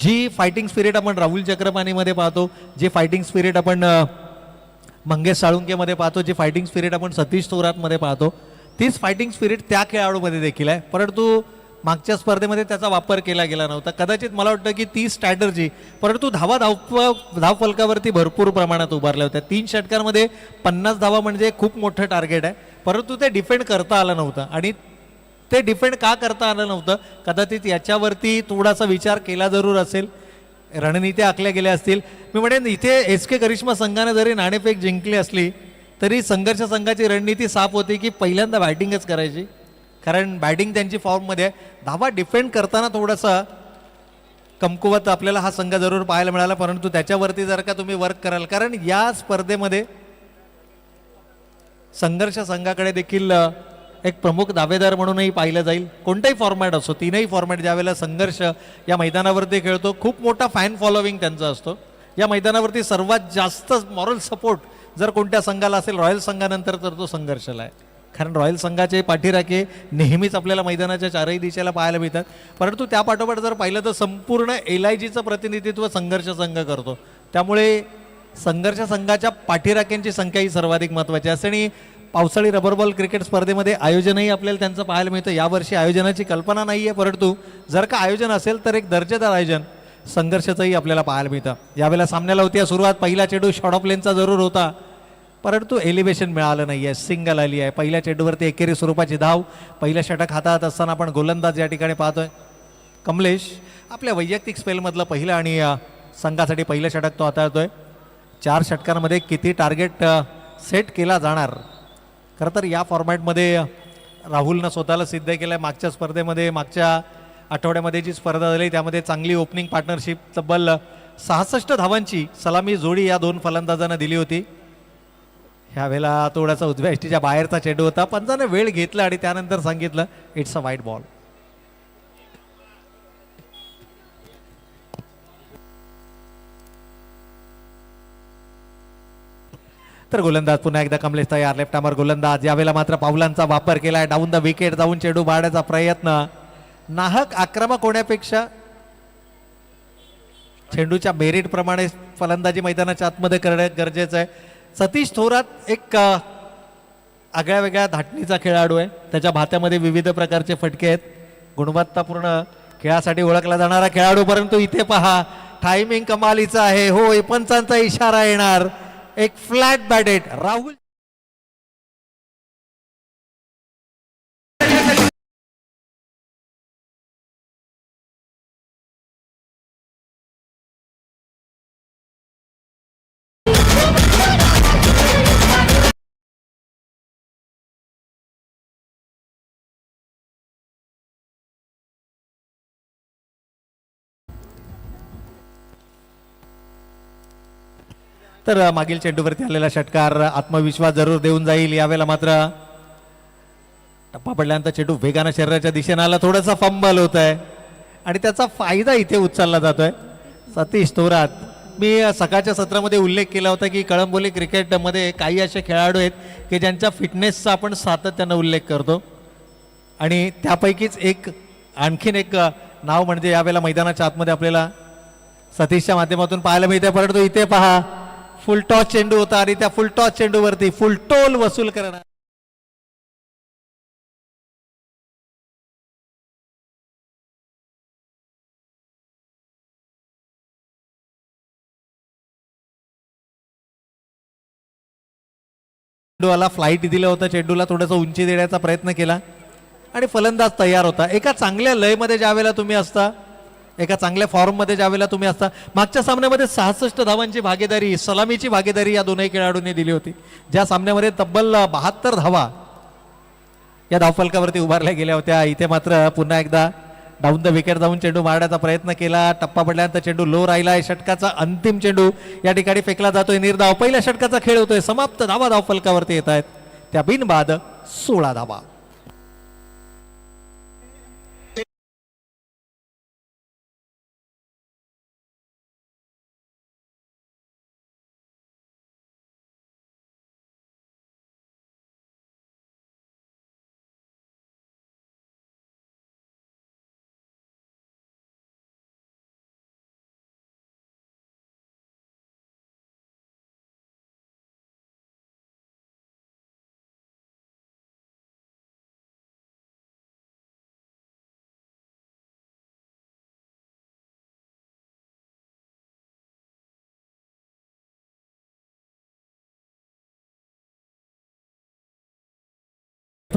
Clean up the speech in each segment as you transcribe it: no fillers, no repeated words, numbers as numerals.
जी fighting spirit आपण राहुल चक्रपाणीमध्ये पाहतो, जे फायटिंग स्पिरिट आपण मंगेश साळुंकेमध्ये पाहतो, जे फायटिंग स्पिरिट आपण सतीश थोरातमध्ये पाहतो, तीच फायटिंग स्पिरिट त्या खेळाडूमध्ये देखील आहे. परंतु मागच्या स्पर्धेमध्ये त्याचा वापर केला गेला नव्हता. कदाचित मला वाटतं की ती स्ट्रॅटर्जी, परंतु धावफलकावरती भरपूर प्रमाणात उभारल्या होत्या. 3 षटकांमध्ये 50 धावा म्हणजे खूप मोठं टार्गेट आहे, परंतु ते डिफेंड करता आलं नव्हतं. आणि ते डिफेंड का करता आलं नव्हतं, कदाचित याच्यावरती थोडासा विचार केला जरूर असेल, रणनीत्या आखल्या गेल्या असतील. मी म्हणेन इथे एस के करिश्मा संघाने जरी नाणेफेक जिंकली असली तरी संघर्ष संघाची रणनीती साफ होती की पहिल्यांदा बॅटिंगच करायची, कारण बॅटिंग त्यांची फॉर्ममध्ये आहे. धावा डिफेंड करताना थोडासा कमकुवत आपल्याला हा संघ जरूर पाहायला मिळाला, परंतु त्याच्यावरती जर का तुम्ही वर्क कराल, कारण या स्पर्धेमध्ये संघर्ष संघाकडे देखील एक प्रमुख दावेदार म्हणूनही पाहिलं जाईल. कोणताही फॉर्मॅट असो, तीनही फॉर्मॅट ज्यावेळेला संघर्ष या मैदानावरती खेळतो, खूप मोठा फॅन फॉलोविंग त्यांचा असतो. या मैदानावरती सर्वात जास्त मॉरल सपोर्ट जर कोणत्या संघाला असेल रॉयल संघानंतर तर तो संघर्षला आहे, कारण रॉयल संघाचे पाठीराखे नेहमीच आपल्याला मैदानाच्या चारही दिशेला पाहायला मिळतात. परंतु त्या पाठोपाठ जर पाहिलं तर संपूर्ण LIGचं प्रतिनिधित्व संघर्ष संघ करतो. त्यामुळे संघर्ष संघाच्या पाठीराख्यांची संख्या ही सर्वाधिक महत्त्वाची असते. आणि पावसाळी रबर बॉल क्रिकेट स्पर्धेमध्ये आयोजनही आपल्याला त्यांचं पाहायला मिळतं. यावर्षी आयोजनाची कल्पना नाही आहे, परंतु जर का आयोजन असेल तर एक दर्जेदार आयोजन संघर्षाचंही आपल्याला पाहायला मिळतं. यावेळेला सामन्याला होती सुरुवात, पहिला चेंडू शॉर्ट ऑफ लेनचा जरूर होता, परंतु एलिव्हेशन मिळालं नाही आहे, सिंगल आली आहे. पहिल्या चेंडूवरती एकेरी स्वरूपाची धाव. पहिलं षटक हातात असताना आपण गोलंदाज या ठिकाणी पाहतोय कमलेश आपल्या वैयक्तिक स्पेलमधलं पहिलं आणि संघासाठी पहिलं षटक तो हाताळतोय. 4 षटकांमध्ये किती टार्गेट सेट केला जाणार, खरं तर या फॉर्मॅटमध्ये राहुलनं स्वतःला सिद्ध केलं आहे. मागच्या स्पर्धेमध्ये, मागच्या आठवड्यामध्ये जी स्पर्धा झाली त्यामध्ये चांगली ओपनिंग पार्टनरशिप, तब्बल 66 धावांची सलामी जोडी या 2 फलंदाजांना दिली होती. ह्यावेळेला थोडासा उजव्या एष्टीच्या बाहेरचा चेंडू होता, पंचाने वेळ घेतला आणि त्यानंतर सांगितलं इट्स अ वाईड बॉल. तर गोलंदाज पुन्हा एकदा कमलेश तयार, लेफ्ट आर्मर गोलंदाज. यावेळेला मात्र पावलांचा वापर केलाय, डाऊन द विकेट जाऊन चेंडू मारण्याचा प्रयत्न. नाहक आक्रमक होण्यापेक्षा चेंडूच्या मेरिट प्रमाणे फलंदाजी मैदानाच्या आतमध्ये करणे गरजेचं आहे. सतीश थोरात एक आगळ्या वेगळ्या धाटणीचा खेळाडू आहे. त्याच्या भात्यामध्ये विविध प्रकारचे फटके आहेत. गुणवत्तापूर्ण खेळासाठी ओळखला जाणारा खेळाडू, परंतु इथे पहा टायमिंग कमालीचा आहे. हो, पंचांचा इशारा येणार, एक फ्लॅट बॅटेड राहुल. तर मागील चेंडूवरती आलेला षटकार आत्मविश्वास जरूर देऊन जाईल. यावेळेला मात्र टप्पा पडल्यानंतर चेंडू वेगानं शरीराच्या दिशेनं आला, थोडासा फंबल होत आहे आणि त्याचा फायदा इथे उचलला जातोय. सतीश थोरात, मी सकाळच्या सत्रामध्ये उल्लेख केला होता की कळंबोली क्रिकेटमध्ये काही असे खेळाडू आहेत की ज्यांच्या फिटनेसचा आपण सातत्यानं उल्लेख करतो, आणि त्यापैकीच एक आणखीन एक नाव म्हणजे यावेळेला मैदानाच्या आतमध्ये आपल्याला सतीशच्या माध्यमातून पाहायला मिळते. परंतु इथे पहा फुल टॉस चेंडू होता आणि त्या फुल टॉस चेंडूवरती फुल टोल वसूल करणार. चेंडूला फ्लाईट दिलं होतं, चेंडूला थोडासा उंची देण्याचा प्रयत्न केला आणि फलंदाज तयार होता. एका चांगल्या लयमध्ये ज्यावेळेला तुम्ही असता, एका चांगल्या फॉर्ममध्ये ज्यावेळेला तुम्ही असता, मागच्या सामन्यामध्ये 66 धावांची भागीदारी, सलामीची भागीदारी या दोनही खेळाडूंनी दिली होती, ज्या सामन्यामध्ये तब्बल 72 धावा या धावफलकावरती उभारल्या गेल्या होत्या. इथे मात्र पुन्हा एकदा डाऊन द विकेट जाऊन चेंडू मारण्याचा प्रयत्न केला. टप्पा पडल्यानंतर चेंडू लो राहिलाय. षटकाचा अंतिम चेंडू या ठिकाणी फेकला जातोय. निर्धाव पहिल्या षटकाचा खेळ होतोय, समाप्त. धावा धावफलकावरती येत आहेत, त्या बिनबाद 16 धावा.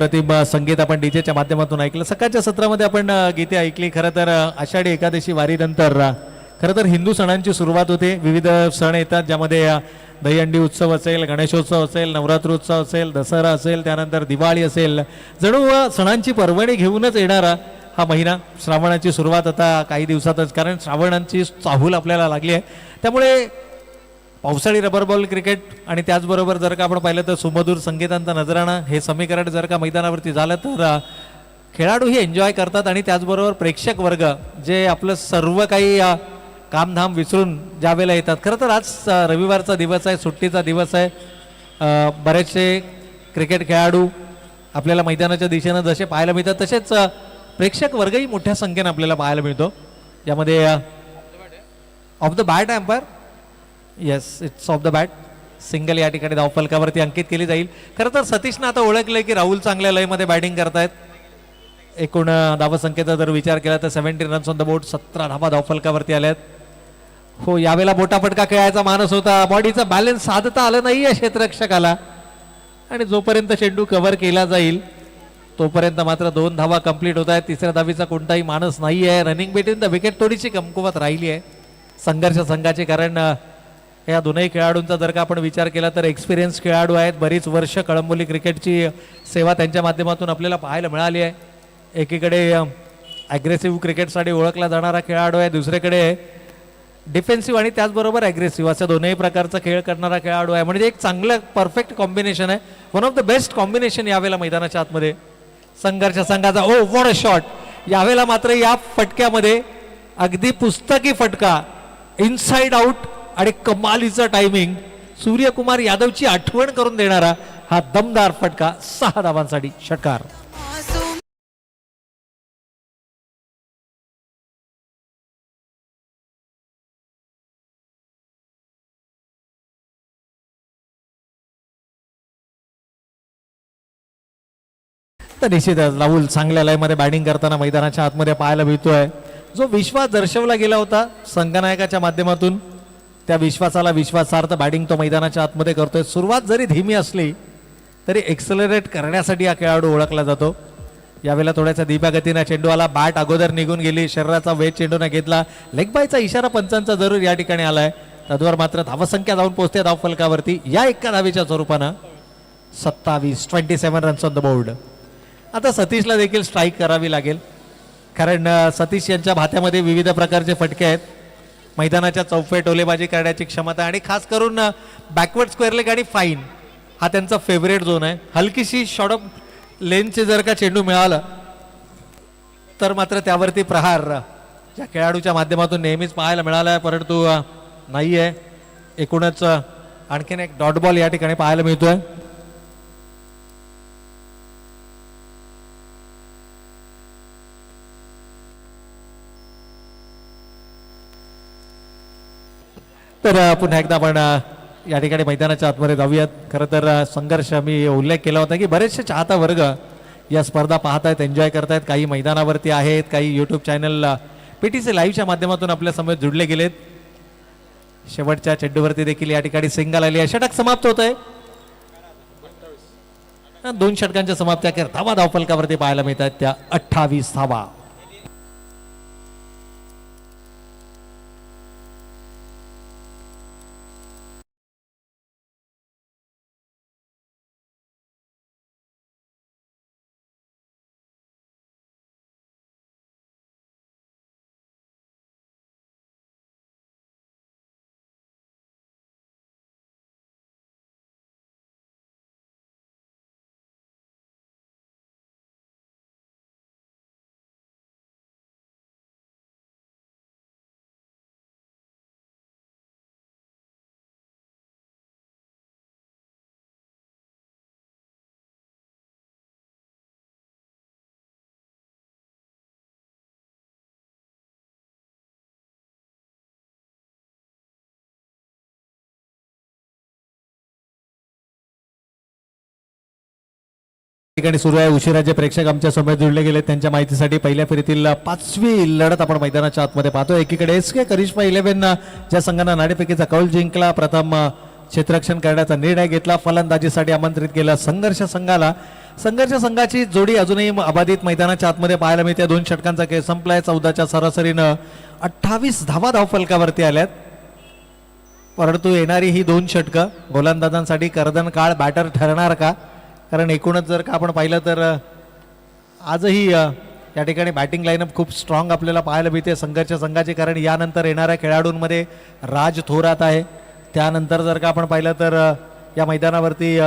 अप्रतिम संगीत आपण डीजेच्या माध्यमातून ऐकलं. सकाळच्या सत्रामध्ये आपण गीते ऐकली. खरं तर आषाढी एकादशी वारीनंतर खरं तर हिंदू सणांची सुरुवात होते. विविध सण येतात ज्यामध्ये दहीहंडी उत्सव असेल, गणेशोत्सव असेल, नवरात्रोत्सव असेल, दसरा असेल, त्यानंतर दिवाळी असेल. जणू सणांची पर्वणी घेऊनच येणारा हा महिना, श्रावणाची सुरुवात आता काही दिवसातच, कारण श्रावणांची चाहूल आपल्याला लागली आहे. त्यामुळे पावसाळी रबर बॉल क्रिकेट आणि त्याचबरोबर जर का आपण पाहिलं तर सुमधुर संगीतांचा नजराणा हे समीकरण जर का मैदानावरती झालं तर खेळाडूही एन्जॉय करतात आणि त्याचबरोबर प्रेक्षक वर्ग जे आपलं सर्व काही कामधाम विसरून ज्या वेळेला येतात. खरं तर आज रविवारचा दिवस आहे, सुट्टीचा दिवस आहे. बरेचसे क्रिकेट खेळाडू आपल्याला मैदानाच्या दिशेनं जसे पाहायला मिळतात तसेच प्रेक्षक वर्गही मोठ्या संख्येने आपल्याला पाहायला मिळतो. यामध्ये off the bat umpire, yes it's off the bat, single या ठिकाणी धावफलकावरती अंकित केली जाईल. खरं तर सतीशनं आता ओळखलंय की राहुल चांगल्या लयमध्ये बॅटिंग करतायत. एकूण धावसंख्येचा जर विचार केला तर 17 रन्स ऑन द बोर्ड, 17 धावा धावफलकावरती आल्यात. हो, यावेळेला बोटापटका खेळायचा मानस होता, बॉडीचा बॅलन्स साधता आलं नाही आहे क्षेत्ररक्षकाला आणि जोपर्यंत चेंडू कव्हर केला जाईल तोपर्यंत मात्र 2 धावा कंप्लीट होत आहेत. तिसऱ्या धावीचा कोणताही मानस नाही आहे. रनिंग बिटवीन द विकेट थोडीशी कमकुवत राहिली आहे संघर्ष संघाची, कारण या दोनही खेळाडूंचा जर का आपण विचार केला तर एक्सपिरियन्स खेळाडू आहेत. बरीच वर्ष कळंबोली क्रिकेटची सेवा त्यांच्या माध्यमातून आपल्याला पाहायला मिळाली आहे. एकीकडे ॲग्रेसिव्ह क्रिकेटसाठी ओळखला जाणारा खेळाडू आहे, दुसरीकडे डिफेन्सिव्ह आणि त्याचबरोबर ॲग्रेसिव्ह अशा दोनही प्रकारचा खेळ करणारा खेळाडू आहे. म्हणजे एक चांगलं परफेक्ट कॉम्बिनेशन आहे, one of the best combination यावेळेला मैदानाच्या आतमध्ये संघर्ष संघाचा. ओ व्हॉट अ शॉट! यावेळेला मात्र या फटक्यामध्ये अगदी पुस्तकी फटका, इनसाइड आउट आणि कमालीचं टायमिंग, सूर्यकुमार यादवची आठवण करून देणारा हा दमदार फटका, 6 धावांसाठी षटकार. तर निश्चितच राहुल चांगल्या लयमध्ये बॅटिंग करताना मैदानाच्या आतमध्ये पाहायला मिळतोय. जो विश्वास दर्शवला गेला होता संघनायकाच्या माध्यमातून, त्या विश्वासाला विश्वासार्थ बॅटिंग तो मैदानाच्या आतमध्ये करतोय. सुरुवात जरी धीमी असली तरी एक्सेलरेट करण्यासाठी हा खेळाडू ओळखला जातो. यावेळेला थोड्याशा धीम्या गतीने चेंडू आला, बॅट अगोदर निघून गेली, शरीराचा वेग चेंडूने घेतला, लेग बायचा इशारा पंचांचा जरूर या ठिकाणी आलाय. तद्वार मात्र धावसंख्या जाऊन पोहोचते धावफलकावरती या एका धावेच्या स्वरूपानं 27 रन्स ऑन द बोर्ड. आता सतीशला देखील स्ट्राईक करावी लागेल, कारण सतीश यांच्या भात्यामध्ये विविध प्रकारचे फटके आहेत. मैदानाच्या चौफेट ओलेबाजी करण्याची क्षमता आणि खास करून बॅकवर्ड स्क्वेअर लेग आणि फाईन हा त्यांचा फेवरेट झोन आहे. हलकीशी शॉर्ट ऑफ लेनचे जर का चेंडू मिळाला तर मात्र त्यावरती प्रहार या खेळाडूच्या माध्यमातून नेहमीच पाहायला मिळाला आहे, परंतु नाही आहे. एकूणच आणखीन एक डॉट बॉल या ठिकाणी पाहायला मिळतोय. तर पुन्हा एकदा आपण या ठिकाणी मैदानाच्या आतमध्ये जाऊयात. खरं तर संघर्ष मी उल्लेख केला होता की बरेचसे चाहता वर्ग या स्पर्धा पाहत आहेत, एन्जॉय करतायत. काही मैदानावरती आहेत, काही यूट्यूब चॅनल PTC लाईव्हच्या माध्यमातून आपल्या समोर जुडले गेलेत. शेवटच्या चेंडूवरती देखील या ठिकाणी सिंगल आली आहे. षटक समाप्त होत आहे. 2 षटकांच्या समाप्त्या धावा धावफलकावरती पाहायला मिळतात, त्या 28 धावा. ठिकाणी सुरू आहे. उशिराचे प्रेक्षक आमच्या समोर जुळले गेले, त्यांच्या माहितीसाठी पहिल्या फेरीतील 5वी लढत आपण मैदानाच्या आतमध्ये पाहतो. एकीकडे SK करिश्मा 11 ज्या संघानं नाणेफेकीचा कौल जिंकला, प्रथम क्षेत्ररक्षण करण्याचा निर्णय घेतला. फलंदाजीसाठी आमंत्रित केलं संघर्ष संघाला. संघर्ष संघाची जोडी अजूनही अबाधित मैदानाच्या आतमध्ये पाहायला मिळते. 2 षटकांचा खेळ संपलाय. 14च्या सरासरीनं 28 धावा धावफलकावरती आल्यात. परंतु येणारी ही 2 षटकं गोलंदाजांसाठी कर्दन काळ बॅटर ठरणार का? कारण एकूणच जर का आपण पाहिलं तर आजही या ठिकाणी बॅटिंग लाईनअप खूप स्ट्रॉंग आपल्याला पाहायला मिळते संघर्ष संघाची. कारण यानंतर येणाऱ्या खेळाडूंमध्ये राज थोरात आहे. त्यानंतर जर का आपण पाहिलं तर या मैदानावरती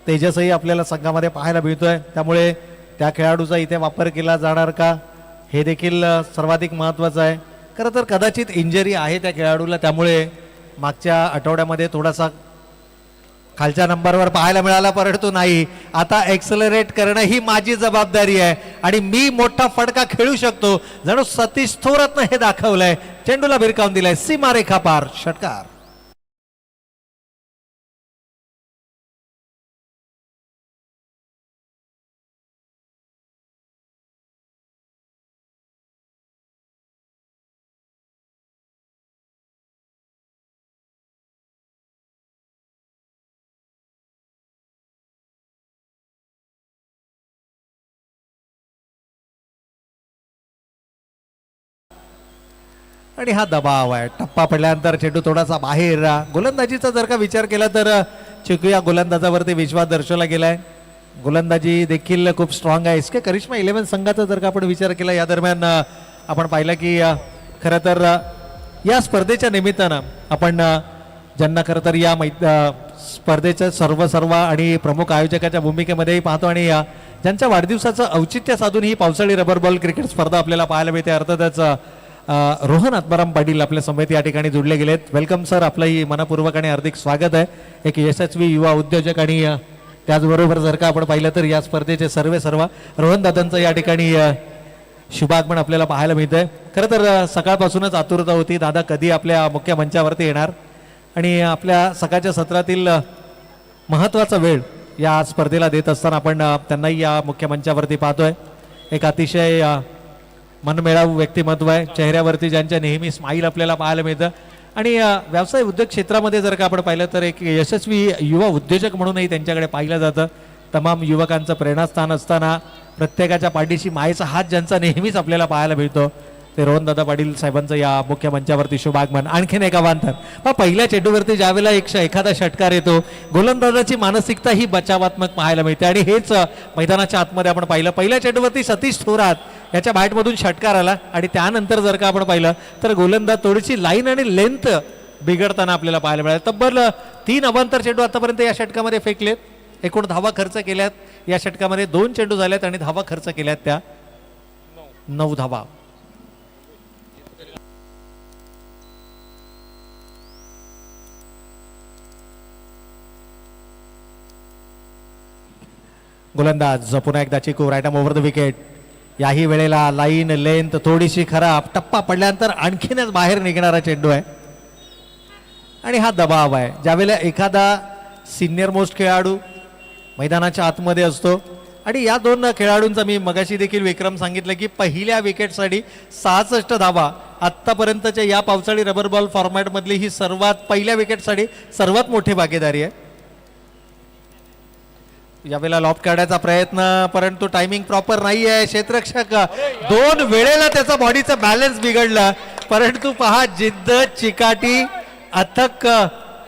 तेजसही आपल्याला संघामध्ये पाहायला मिळतोय. त्यामुळे त्या खेळाडूचा इथे वापर केला जाणार का हे देखील सर्वाधिक महत्त्वाचं आहे. खरं तर कदाचित इंजरी आहे त्या खेळाडूला, त्यामुळे मागच्या आठवड्यामध्ये थोडासा खालच्या नंबरवर पाहायला मिळाला, परंतु नाही. आता एक्सेलरेट करणं ही माझी जबाबदारी आहे आणि मी मोठा फटका खेळू शकतो. जणू सतीश थोरातनं हे दाखवलंय. चेंडूला भिरकावून दिलाय सीमारेखा पार. षटकार. आणि हा दबाव आहे. टप्पा पडल्यानंतर चेंडू थोडासा बाहेर. गोलंदाजीचा जर का विचार केला तर चिकू या गोलंदाजावरती विश्वास दर्शवला गेलाय. गोलंदाजी देखील खूप स्ट्रॉंग आहे. इसके करिश्मा 11 संघाचा जर का आपण विचार केला या दरम्यान आपण पाहिलं की खरं तर या स्पर्धेच्या निमित्तानं आपण ज्यांना खरं तर या स्पर्धेच्या सर्व आणि प्रमुख आयोजकाच्या भूमिकेमध्येही पाहतो आणि ज्यांच्या वाढदिवसाचं औचित्य साधून ही पावसाळी रबर बॉल क्रिकेट स्पर्धा आपल्याला पाहायला मिळते. अर्थातच रोहन आत्माराम पाटील आपल्या समेत या ठिकाणी जोडले गेलेत. वेलकम सर, आपलंही मनपूर्वक आणि हार्दिक स्वागत आहे. एक यशस्वी युवा उद्योजक आणि त्याचबरोबर जर का आपण पाहिलं तर या स्पर्धेचे सर्व रोहन दादांचं या ठिकाणी शुभागमन आपल्याला पाहायला मिळतंय. खरं तर सकाळपासूनच आतुरता होती दादा कधी आपल्या मुख्य मंचावरती येणार आणि आपल्या सकाळच्या सत्रातील महत्त्वाचा वेळ या स्पर्धेला देत असताना आपण त्यांनाही या मुख्य मंचावरती पाहतोय. एक अतिशय मनमिळावू व्यक्तिमत्व आहे. चेहऱ्यावरती ज्यांच्या नेहमी स्माईल आपल्याला पाहायला मिळतं आणि व्यवसाय उद्योग क्षेत्रामध्ये जर का आपण पाहिलं तर एक यशस्वी युवा उद्योजक म्हणूनही त्यांच्याकडे पाहिलं जातं. तमाम युवकांचं प्रेरणास्थान असताना प्रत्येकाच्या पाठीशी मायेचा हात ज्यांचा नेहमीच आपल्याला पाहायला मिळतो ते रोहनदादा पाटील साहेबांचं या मुख्य मंचावरती शुभागमन. आणखीन एक अवांतर मग पहिल्या चेंडूवरती ज्यावेळेला एखादा षटकार येतो गोलंदाजाची मानसिकता ही बचावात्मक पाहायला मिळते आणि हेच मैदानाच्या आतमध्ये आपण पाहिलं. पहिल्या चेंडूवरती सतीश थोरात याच्या बॅटमधून षटकार आला आणि त्यानंतर जर का आपण पाहिलं तर गोलंदाज थोडीशी लाईन आणि लेंथ बिघडताना आपल्याला पाहायला मिळालं. तब्बल 3 अवांतर चेंडू आतापर्यंत या षटकामध्ये फेकलेत. एकूण धावा खर्च केल्यात या षटकामध्ये. 2 चेंडू झाल्यात आणि धावा खर्च केल्यात त्या 9 धावा. गोलंदाज पुन्हा एकदा चिकू right arm over the wicket. याही वेळेला लाईन लेंथ थोडीशी खराब. टप्पा पडल्यानंतर आणखीनच बाहेर निघणारा चेंडू आहे आणि हा दबाव आहे. ज्यावेळेला एखादा सिनियर मोस्ट खेळाडू मैदानाच्या आतमध्ये असतो आणि या 2 खेळाडूंचा मी मगाशी देखील विक्रम सांगितलं की पहिल्या विकेटसाठी 66 धावा आत्तापर्यंतच्या या पावसाळी रबर बॉल फॉर्मॅटमधली ही पहिल्या विकेटसाठी सर्वात मोठी भागीदारी आहे. यावेळेला लॉब काढायचा प्रयत्न परंतु टायमिंग प्रॉपर नाही आहे. क्षेत्ररक्षक 2 वेळेला त्याचा बॉडीचा बॅलन्स बिघडला परंतु पहा जिद्द चिकाटी अथक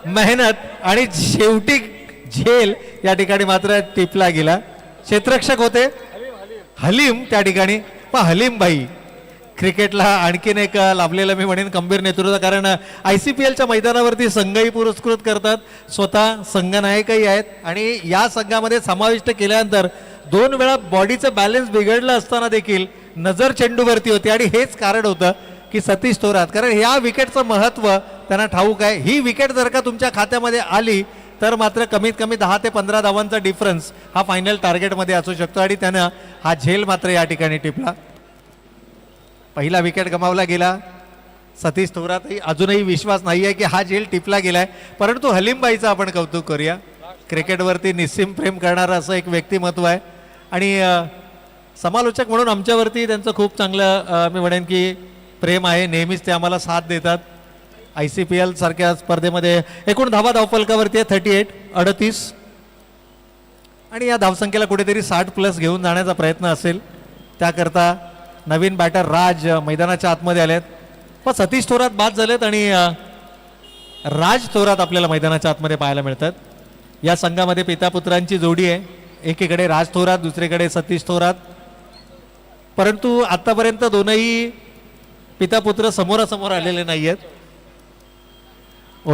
मेहनत आणि शेवटी झेल या ठिकाणी मात्र टिपला गेला. क्षेत्ररक्षक होते हलीम त्या ठिकाणी. पण हलीम भाई क्रिकेटला आणखीन एक लाभलेलं मी म्हणेन गंभीर नेतृत्व. कारण ICPLच्या मैदानावरती संघही पुरस्कृत करतात, स्वतः संघनायकही आहेत आणि या संघामध्ये समाविष्ट केल्यानंतर 2 वेळा बॉडीचं बॅलन्स बिघडलं असताना देखील नजर चेंडूवरती होती आणि हेच कारण होतं की सतीश थोरात. कारण या विकेटचं महत्त्व त्यांना ठाऊक आहे. ही विकेट जर का तुमच्या खात्यामध्ये आली तर मात्र कमीत कमी 10 ते 15 धावांचा डिफरन्स हा फायनल टार्गेटमध्ये असू शकतो आणि त्यानं हा झेल मात्र या ठिकाणी टिपला. पहिला विकेट गमावला गेला. सतीश थोरातही अजूनही विश्वास नाही आहे की हा झेल टिपला गेलाय. परंतु हलीमबाईचं आपण कौतुक करूया. क्रिकेटवरती निस्सीम प्रेम करणारं असं एक व्यक्तिमत्व आहे आणि समालोचक म्हणून आमच्यावरती त्यांचं खूप चांगलं मी म्हणेन की प्रेम आहे. नेहमीच ते आम्हाला साथ देतात ICPL सारख्या स्पर्धेमध्ये एकूण धावा धावफलकावरती आहे 38 आणि या धावसंख्येला कुठेतरी 60+ घेऊन जाण्याचा प्रयत्न असेल. त्याकरता नवीन बॅटर राज मैदानाच्या आतमध्ये आलेत. पण सतीश थोरात बाद झालेत आणि राज थोरात आपल्याला मैदानाच्या आतमध्ये पाहायला मिळतात. या संघामध्ये पिता पुत्रांची जोडी आहे. एकीकडे राज थोरात, दुसरीकडे सतीश थोरात. परंतु आतापर्यंत दोनही पिता पुत्र समोरासमोर आलेले नाही आहेत.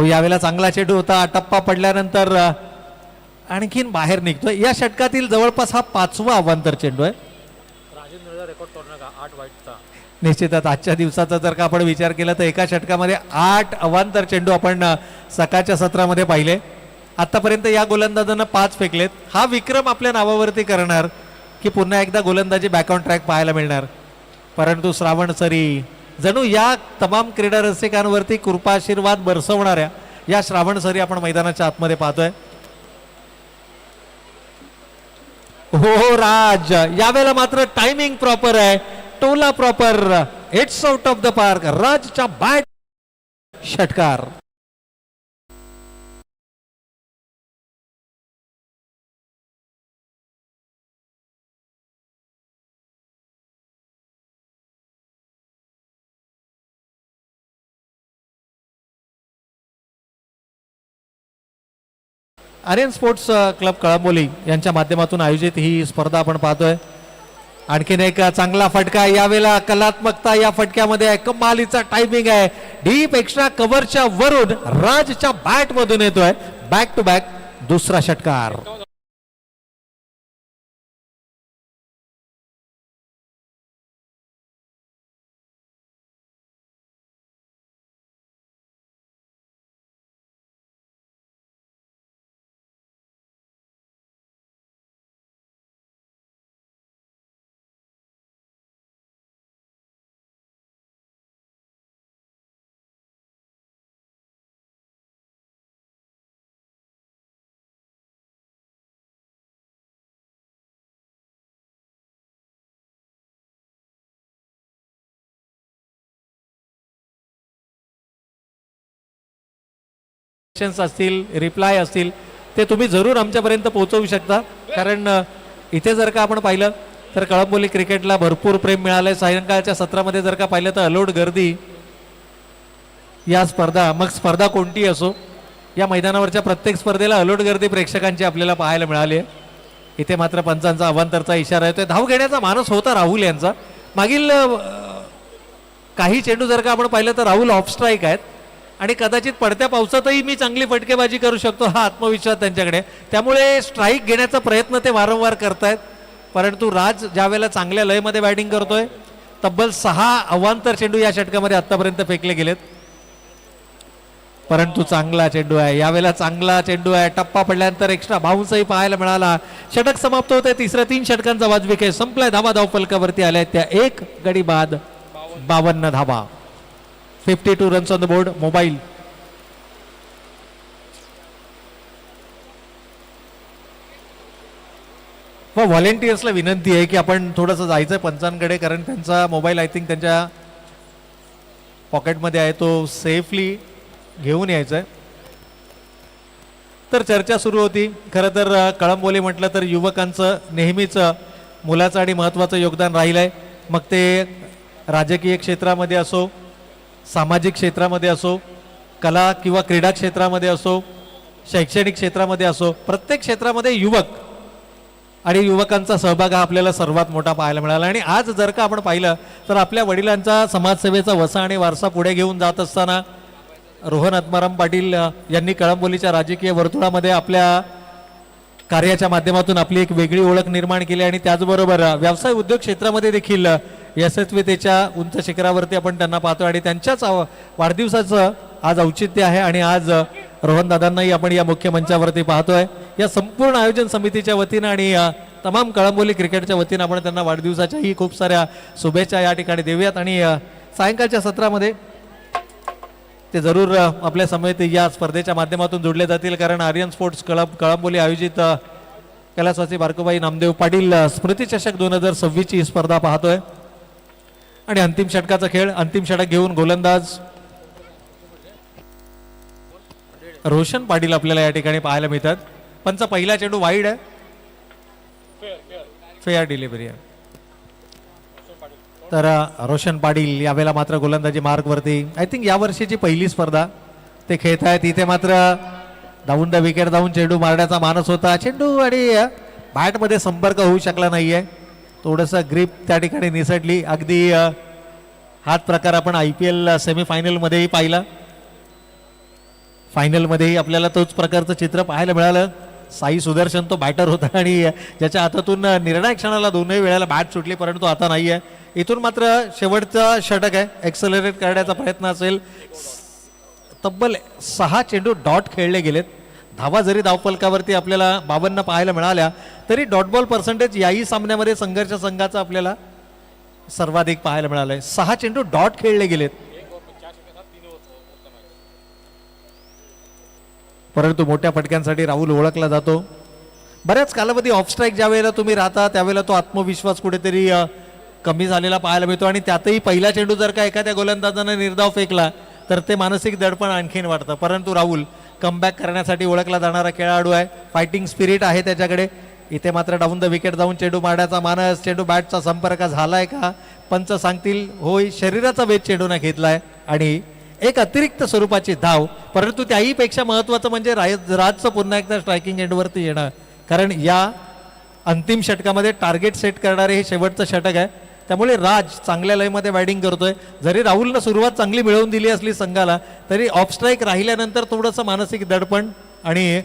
यावेळेला चांगला चेंडू होता. टप्पा पडल्यानंतर आणखीन बाहेर निघतोय. या षटकातील जवळपास हा 5वा अवांतर चेंडू आहे. निश्चितच आजच्या दिवसाचा जर का आपण विचार केला तर एका षटकामध्ये 8 अवांतर चेंडू आपण सकाळच्या सत्रामध्ये पाहिले. आतापर्यंत या गोलंदाजांना 5 फेकलेत. हा विक्रम आपल्या नावावरती करणार की पुन्हा एकदा गोलंदाजी बॅक ऑन ट्रॅक पाहायला मिळणार. परंतु श्रावण सरी जणू या तमाम क्रीडा रसिकांवरती कृपाशीर्वाद बरसवणाऱ्या या श्रावण सरी आपण मैदानाच्या आतमध्ये पाहतोय. हो राज, यावेळेला मात्र टायमिंग प्रॉपर आहे, टोला proper, it's out of the park. राजच्या बॅट षटकार. आर्यन स्पोर्ट्स क्लब कळंबोली यांच्या माध्यमातून आयोजित ही स्पर्धा आपण पाहतोय. आणखीन एक चांगला फटका, यावेळेला कलात्मकता या फटक्यामध्ये आहे. कमालीचा टायमिंग आहे. डीप एक्स्ट्रा कव्हरच्या वरून राजच्या बॅट मधून येतोय बॅक टू बॅक दुसरा षटकार. असतील, रिप्लाय असतील ते तुम्ही जरूर आमच्यापर्यंत पोहोचवू शकता. कारण इथे जर का आपण पाहिलं तर कळंबोली क्रिकेटला भरपूर प्रेम मिळालंय. सायंकाळच्या सत्रामध्ये जर का पाहिलं तर अलोट गर्दी. या स्पर्धा, मग स्पर्धा कोणती असो, या मैदानावरच्या प्रत्येक स्पर्धेला अलोट गर्दी प्रेक्षकांची आपल्याला पाहायला मिळाली आहे. इथे मात्र पंचांचा अवांतरचा इशारा येतोय. धाव घेण्याचा मानस होता राहुल यांचा. मागील काही चेंडू जर का आपण पाहिलं तर राहुल ऑफ स्ट्राईक आहेत आणि कदाचित पडत्या पावसातही मी चांगली फटकेबाजी करू शकतो हा आत्मविश्वास त्यांच्याकडे. त्यामुळे स्ट्राईक घेण्याचा प्रयत्न ते वारंवार करतायत. परंतु राज ज्यावेळेला चांगल्या लयमध्ये बॅटिंग करतोय, तब्बल 6 अवांतर चेंडू या षटकामध्ये आतापर्यंत फेकले गेलेत. परंतु चांगला चेंडू आहे, यावेळेला चांगला चेंडू आहे. टप्पा पडल्यानंतर एक्स्ट्रा बाउन्सही पाहायला मिळाला. षटक समाप्त होते. तिसऱ्या 3 षटकांचा वाजवी खेळ संपलाय. धावा धाव फलकावरती आल्या त्या 1 गडी बाद 52 धावा. 52 runs on the board. Mobile व व्हॉलेंटियर्सला विनंती आहे की आपण थोडंसं जायचं पंचांकडे, कारण त्यांचा मोबाईल आय थिंक त्यांच्या पॉकेटमध्ये आहे, तो सेफली घेऊन यायचा आहे. तर चर्चा सुरू होती. खरं तर कळंबोली म्हटलं तर युवकांचं नेहमीच मुलाचं आणि महत्त्वाचं योगदान राहिलं आहे. मग ते राजकीय क्षेत्रामध्ये असो, सामाजिक क्षेत्रामध्ये असो, कला किंवा क्रीडा क्षेत्रामध्ये असो, शैक्षणिक क्षेत्रामध्ये असो, प्रत्येक क्षेत्रामध्ये युवक आणि युवकांचा सहभाग हा आपल्याला सर्वात मोठा पाहायला मिळाला. आणि आज जर का आपण पाहिलं तर आपल्या वडिलांचा समाजसेवेचा वसा आणि वारसा पुढे घेऊन जात असताना रोहन आत्माराम पाटील यांनी कळंबोलीच्या राजकीय वर्तुळामध्ये आपल्या कार्याच्या माध्यमातून आपली एक वेगळी ओळख निर्माण केली. आणि त्याचबरोबर व्यवसाय उद्योग क्षेत्रामध्ये देखील यशस्वीतेच्या उंच शिखरावरती आपण त्यांना पाहतो. आणि त्यांच्याच वाढदिवसाचं आज औचित्य आहे आणि आज रोहन दादांनाही आपण या मुख्य मंचावरती पाहतोय. या संपूर्ण आयोजन समितीच्या वतीनं आणि तमाम कळंबोली क्रिकेटच्या वतीनं आपण त्यांना वाढदिवसाच्याही खूप साऱ्या शुभेच्छा या ठिकाणी देऊयात. आणि सायंकाळच्या सत्रामध्ये ते जरूर आपल्या समेत या स्पर्धेच्या माध्यमातून जोडले जातील. कारण आर्यन स्पोर्ट्स क्लब कळंबोली आयोजित कैलासवासी बारकोबाई नामदेव पाटील स्मृती चषक 2026 ची स्पर्धा पाहतोय. आणि अंतिम षटकाचा खेळ, अंतिम षटक घेऊन गोलंदाज रोशन पाटील आपल्याला या ठिकाणी पाहायला मिळतात. पंच पहिला चेंडू वाईड आहे, फेअर डिलिव्हरी आहे. तर रोशन पाटील यावेळेला मात्र गोलंदाजी मार्कवरती. आय थिंक या वर्षीची पहिली स्पर्धा ते खेळत आहेत. इथे मात्र धावून द विकेट जाऊन चेंडू मारण्याचा मानस होता. चेंडू आणि बॅटमध्ये संपर्क होऊ शकला नाहीये. थोडंसं ग्रीप त्या ठिकाणी निसटली. अगदी हाच प्रकार आपण IPL सेमीफायनलमध्येही पाहिला. फायनलमध्येही आपल्याला तोच प्रकारचं चित्र पाहायला मिळालं. साई सुदर्शन तो बॅटर होता आणि ज्याच्या हातातून निर्णायक क्षणाला दोनही वेळेला बॅट सुटली, परंतु आता नाही आहे. इथून मात्र शेवटचा षटक आहे, एक्सेलरेट करण्याचा प्रयत्न असेल. तब्बल 6 चेंडू डॉट खेळले गेलेत. धावा जरी धावफलकावरती आपल्याला 52 पाहायला मिळाल्या तरी डॉट बॉल पर्सेंटेज याही सामन्यामध्ये संघर्ष संघाचा आपल्याला सर्वाधिक पाहायला मिळालंय. 6 चेंडू डॉट खेळले गेलेत. परंतु मोठ्या फटक्यांसाठी राहुल ओळखला जातो. बऱ्याच कालावधी ऑफ स्ट्राईक ज्या वेळेला तुम्ही राहता त्यावेळेला तो आत्मविश्वास कुठेतरी कमी झालेला पाहायला मिळतो. आणि त्यातही पहिला चेंडू जर का एखाद्या गोलंदाजाने निर्धाव फेकला तर ते मानसिक दडपण आणखीन वाढतं. परंतु राहुल कमबॅक करण्यासाठी ओळखला जाणारा खेळाडू आहे. फायटिंग स्पिरिट आहे त्याच्याकडे. इथे मात्र डाऊन द विकेट जाऊन चेंडू मारण्याचा मानस. चेंडू बॅटचा संपर्क झालाय का? पंच सांगतील होय. शरीराचा वेध चेंडूने घेतलाय आणि एक अतिरिक्त स्वरूपाची धाव. परंतु त्याही पेक्षा महत्वाचं म्हणजे राजचं पुन्हा एकदा स्ट्रायकिंग एंडवरती येणं. कारण या अंतिम षटकामध्ये टार्गेट सेट करणारे हे शेवटचं षटक आहे. त्यामुळे राज चांगल्या लयमध्ये बॅटिंग करतोय. जरी राहुलनं सुरुवात चांगली मिळवून दिली असली संघाला तरी ऑफ स्ट्राईक राहिल्यानंतर थोडंसं मानसिक दडपण. आणि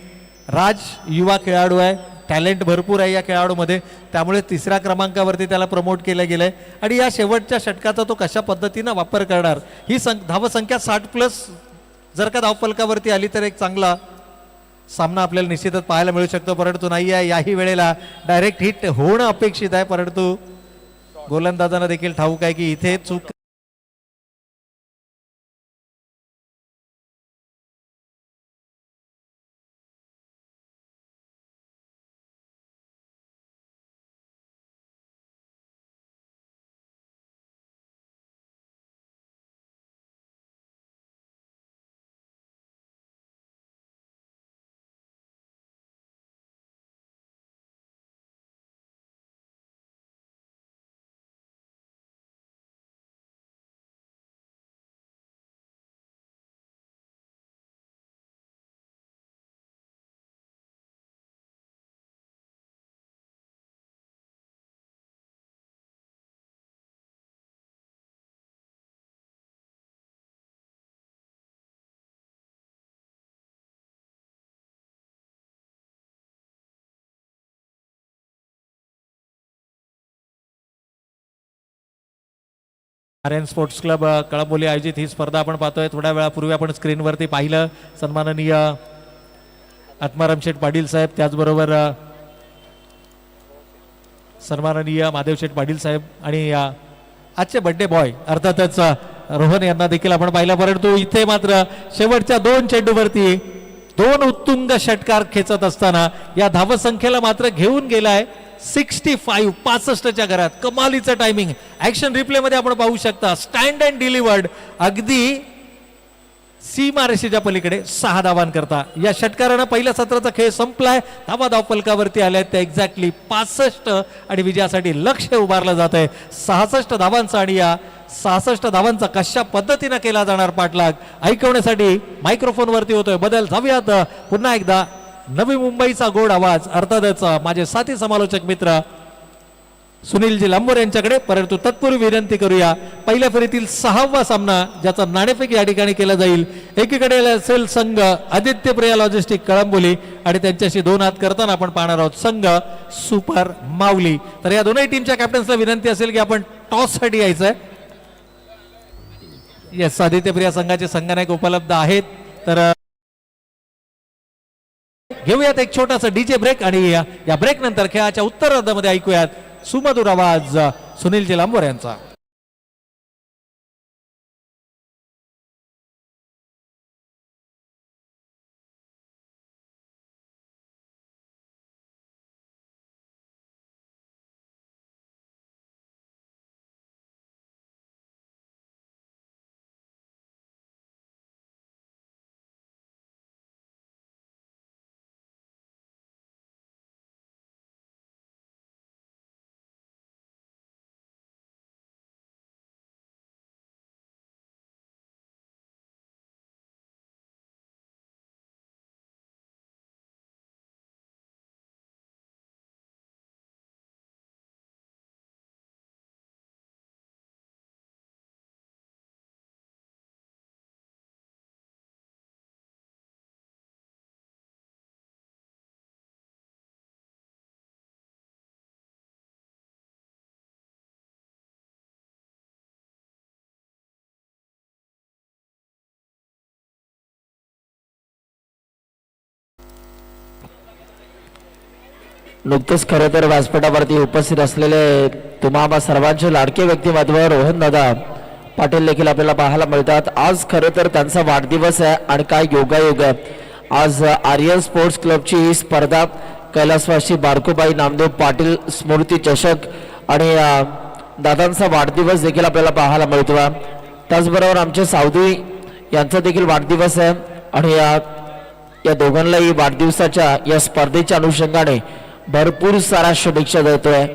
राज युवा खेळाडू आहे, टॅलेंट भरपूर आहे या खेळाडूमध्ये. त्यामुळे 3ऱ्या क्रमांकावरती त्याला प्रमोट केलं गेलंय. आणि या शेवटच्या षटकाचा तो कशा पद्धतीनं वापर करणार. ही धावसंख्या 60+ जर का धावफलकावरती आली तर एक चांगला सामना आपल्याला निश्चितच पाहायला मिळू शकतो. परंतु नाही आहे. याही वेळेला डायरेक्ट हिट होणं अपेक्षित आहे. परंतु गोलंदाजांना देखील ठाऊक आहे की इथे चूक. आर्यन स्पोर्ट्स क्लब कळंबोली आयोजित ही स्पर्धा आपण पाहतोय. थोड्या वेळापूर्वी आपण स्क्रीनवरती पाहिलं सन्माननीय आत्माराम शेठ पाटील साहेब, त्याचबरोबर सन्माननीय माधव शेठ पाटील साहेब आणि आजचे बर्थडे बॉय अर्थातच रोहन यांना देखील आपण पाहिलं. परंतु इथे मात्र शेवटच्या 2 चेंडूवरती 2 उत्तुंग षटकार खेचत असताना या धावसंख्येला मात्र घेऊन गेलाय 65च्या घरात. कमालीचं टायमिंग. ऍक्शन रिप्ले मध्ये आपण पाहू शकता. Stand and delivered. अगदी सीमारेषेच्या पलीकडे 6 धावांकरता या षटकारानं पहिल्या सत्राचा खेळ संपलाय. धावा धावफलकावरती आल्या त्या एक्झॅक्टली 65 आणि विजयासाठी लक्ष्य उभारलं जात आहे 66 धावांचा. आणि या 66 धावांचा कशा पद्धतीनं केला जाणार पाठलाग ऐकवण्यासाठी मायक्रोफोनवरती होतोय बदल. जाऊयात पुन्हा एकदा नवी मुंबईचा गोड आवाज अर्थातच माझे साथी समालोचक मित्र सुनीलजी लांबोर यांच्याकडे. परंतु तत्पूर्वी विनंती करूया पहिल्या फेरीतील 6वा सामना ज्याचा नाणेफेक या ठिकाणी केला जाईल. एकीकडे असेल संघ आदित्य प्रिया लॉजिस्टिक कळंबोली आणि त्यांच्याशी 2 हात करताना आपण पाहणार आहोत संघ सुपर माऊली. तर या दोनही टीमच्या कॅप्टन्सला विनंती असेल की आपण टॉस साठी यायचंय. येस, आदित्य प्रिया संघाचे संघनायक उपलब्ध आहेत. तर घेऊयात एक छोटासा डीजे ब्रेक आणि या ब्रेक नंतर खेळाच्या उत्तरार्धामध्ये ऐकूयात सुमधुर आवाज सुनीलजी लांबोर यांचा. नुकतेच खरं तर व्यासपीठावरती उपस्थित असलेले तुम्हा सर्वांचे लाडके व्यक्तिमत्व रोहनदादा पाटील देखील आपल्याला पाहायला मिळतात. आज खरं तर त्यांचा वाढदिवस आहे आणि काय योगायोग आहे. आज आर्यन स्पोर्ट्स क्लबची ही स्पर्धा कैलासवासी बारकुबाई नामदेव पाटील स्मृती चषक आणि दादांचा वाढदिवस देखील आपल्याला पाहायला मिळतो. त्याचबरोबर आमचे सावधी यांचा देखील वाढदिवस आहे आणि या दोघांनाही वाढदिवसाच्या या स्पर्धेच्या अनुषंगाने भरपूर सारा शुभेच्छा देतोय.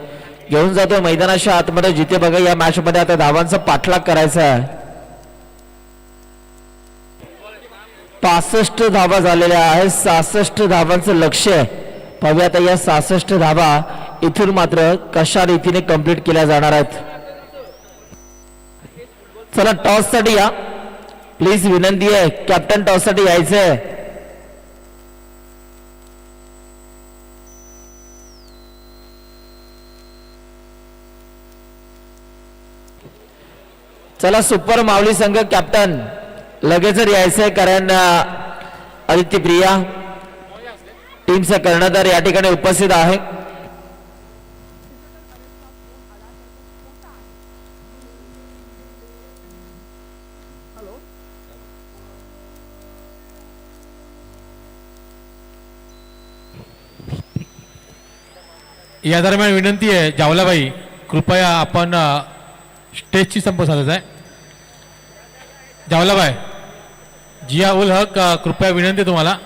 घेऊन जातो मैदानाच्या आतमध्ये जिथे बघा या मॅच मध्ये आता धावांचा पाठलाग करायचा आहे. 65 धावा झालेल्या आहेत. 66 धावांचं लक्ष्य आहे. पाहूया आता या 66 धावा इथून मात्र कशा रीतीने कंप्लीट केल्या जाणार आहेत. चला टॉस साठी या प्लीज, विनंती आहे कॅप्टन टॉस साठी यायचंय. चला सुपर माऊली संघ कॅप्टन लगेच यायचंय कारण आदित्य प्रिया टीमचा कर्णधार या ठिकाणी उपस्थित आहे. या दरम्यान विनंती आहे जावलाबाई कृपया आपण स्टेजची संप साधत आहे. जावलाबाई जिया उल हक कृपया विनंती तुम्हाला.